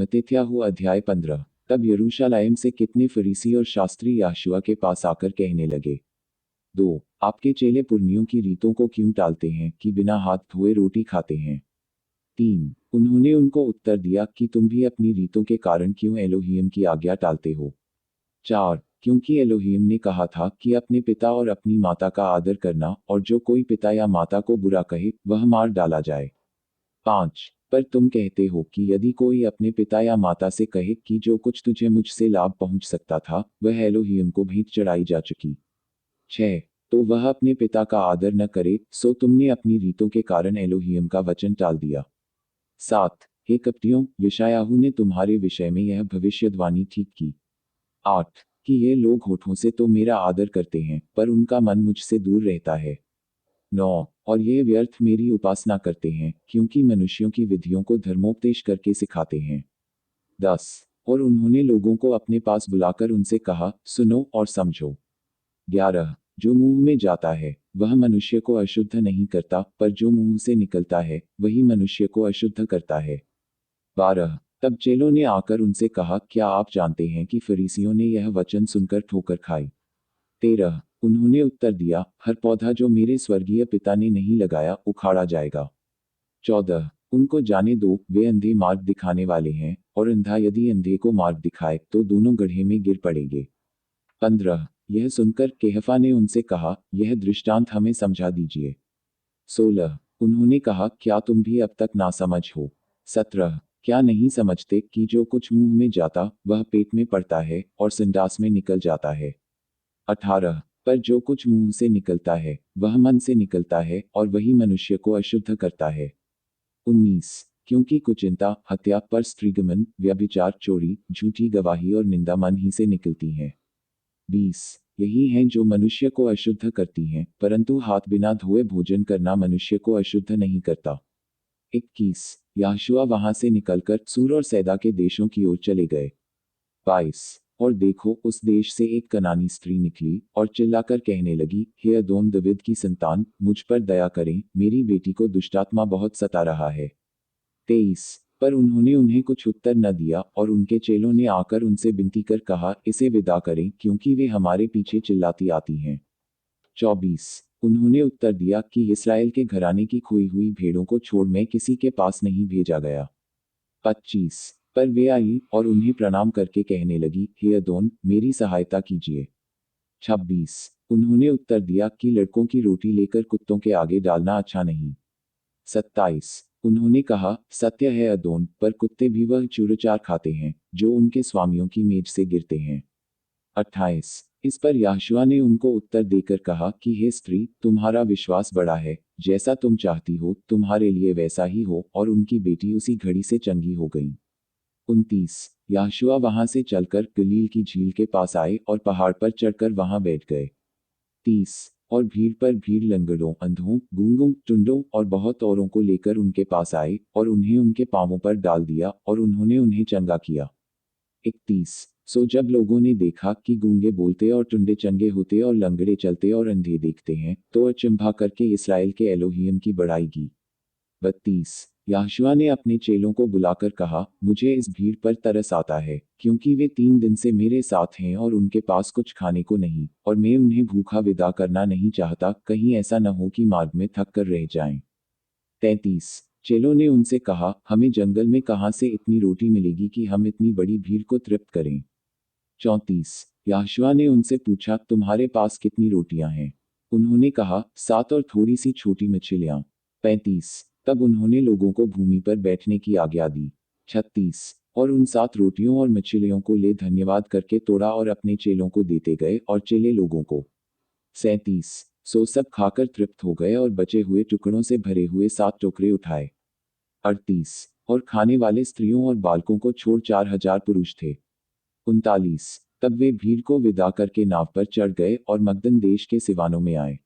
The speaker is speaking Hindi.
मत्तेत्याहु अध्याय 15। तब यरूशलेम से कितने फरीसी और शास्त्री यहोशुआ के पास आकर कहने लगे, 2 आपके चेले पुरनियों की रीतों को क्यों टालते हैं कि बिना हाथ धोए रोटी खाते हैं। 3 उन्होंने उनको उत्तर दिया कि तुम भी अपनी रीतों के कारण क्यों एलोहियम की आज्ञा टालते हो। 4 क्योंकि एलोहियम ने कहा था कि अपने पिता और अपनी माता का आदर करना, और जो कोई पिता या माता को बुरा कहे वह मार डाला जाए। 5 पर तुम कहते हो कि यदि कोई अपने पिता या माता से कहे कि जो कुछ तुझे मुझसे लाभ पहुंच सकता था वह एलोहियम को भेंट चढ़ाई जा चुकी। 6 तो वह अपने पिता का आदर न करे, सो तुमने अपनी रीतों के कारण एलोहियम का वचन टाल दिया। 7 हे कपटियों, यशायाहू ने तुम्हारे विषय में यह भविष्यवाणी ठीक की। 8 कि ये लोग होठों से तो मेरा आदर करते हैं पर उनका मन मुझसे दूर रहता है। 9 और ये व्यर्थ मेरी उपासना करते हैं क्योंकि मनुष्यों की विधियों को धर्मोपदेश करके सिखाते हैं। 10 और उन्होंने लोगों को अपने पास बुलाकर उनसे कहा, सुनो और समझो। 11 जो मुंह में जाता है वह मनुष्य को अशुद्ध नहीं करता, पर जो मुंह से निकलता है वही मनुष्य को अशुद्ध करता है। 12 तब चेलों ने आकर उनसे कहा, क्या आप जानते हैं कि फरीसियों ने यह वचन सुनकर ठोकर खाई। 13 उन्होंने उत्तर दिया, हर पौधा जो मेरे स्वर्गीय पिता ने नहीं लगाया उखाड़ा जाएगा। 14 उनको जाने दो, वे अंधे मार्ग दिखाने वाले हैं, और अंधा यदि अंधे को मार्ग दिखाए तो दोनों गड्ढे में गिर पड़ेंगे। 15 यह सुनकर कैफा ने उनसे कहा, यह दृष्टांत हमें समझा दीजिए। 16 उन्होंने कहा, क्या तुम भी अब तक नासमझ हो। 17 क्या नहीं समझते कि जो कुछ मुंह में जाता वह पेट में पड़ता है और संडास में निकल जाता है। 18 पर जो कुछ मुंह से निकलता है वह मन से निकलता है और वही मनुष्य को अशुद्ध करता है। 19 क्योंकि कुचिंता, हत्या, पर स्त्रीगमन, व्यभिचार, चोरी, झूठी गवाही और निंदा मन ही से निकलती हैं। 20 यही हैं जो मनुष्य को अशुद्ध करती हैं, परंतु हाथ बिना धोए भोजन करना मनुष्य को अशुद्ध नहीं करता। 21 यहोशुआ वहां से निकलकर सूर और सैदा के देशों की ओर चले गए। 22 और देखो, उस देश से एक कनानी स्त्री निकली और चिल्लाकर कहने लगी, हे अदोम दाऊद की संतान, मुझ पर दया करें, मेरी बेटी को दुष्टात्मा बहुत सता रहा है। 23 पर उन्होंने उन्हें कुछ उत्तर न दिया, और उनके चेलों ने आकर उनसे विनती कर कहा, इसे विदा करें क्योंकि वे हमारे पीछे चिल्लाती आती हैं। 24 उन्होंने उत्तर दिया कि इस्राएल के घराने की खोई हुई भेड़ों को छोड़ मैं किसी के पास नहीं भेजा गया। 25 पर वे आई और उन्हें प्रणाम करके कहने लगी, हे अदोन, मेरी सहायता कीजिए। 26 उन्होंने उत्तर दिया कि लड़कों की रोटी लेकर कुत्तों के आगे डालना अच्छा नहीं। 27 उन्होंने कहा, सत्य है अदोन, पर कुत्ते भी वह चूरचार खाते हैं जो उनके स्वामियों की मेज से गिरते हैं। 28 इस पर यहोशुआ ने उनको उत्तर देकर कहा कि हे स्त्री, तुम्हारा विश्वास बड़ा है, जैसा तुम चाहती हो तुम्हारे लिए वैसा ही हो, और उनकी बेटी उसी घड़ी से चंगी हो गई। 29 यहोशुआ वहां से चलकर गलील की झील के पास आए और पहाड़ पर चढ़कर वहां बैठ गए। 30 और भीड़ पर भीड़ लंगड़ों, अंधों, गूंगों, टुंडों और बहुत औरों को लेकर उनके पास आए और उन्हें उनके पांवों पर डाल दिया और उन्होंने उन्हें चंगा किया। 31 सो जब लोगों ने देखा कि गूंगे बोलते और टुंडे चंगे होते और लंगड़े चलते और अंधे देखते हैं, तो अचंभा करके इसराइल के एलोहियम की बड़ाई की। 32 यहोशुआ ने अपने चेलों को बुलाकर कहा, मुझे इस भीड़ पर तरस आता है क्योंकि वे 3 दिन से मेरे साथ हैं और उनके पास कुछ खाने को नहीं, और मैं उन्हें भूखा विदा करना नहीं चाहता, कहीं ऐसा न हो कि मार्ग में थक कर रह जाएं। 33 चेलों ने उनसे कहा, हमें जंगल में कहां से इतनी रोटी मिलेगी कि हम इतनी बड़ी भीड़ को तृप्त करें। 34 यहोशुआ ने उनसे पूछा, तुम्हारे पास कितनी रोटियां हैं। उन्होंने कहा, 7 और थोड़ी सी छोटी मछलियां। 35 तब उन्होंने लोगों को भूमि पर बैठने की आज्ञा दी। 36 और उन 7 रोटियों और मछलियों को ले धन्यवाद करके तोड़ा और अपने चेलों को देते गए और चेले लोगों को। 37 सो सब खाकर तृप्त हो गए और बचे हुए टुकड़ों से भरे हुए 7 टोकरे उठाए। 38 और खाने वाले स्त्रियों और बालकों को छोड़ 4000 पुरुष थे। 39 तब वे भीड़ को विदा करके नाव पर चढ़ गए और मगदन देश के सिवानों में आए।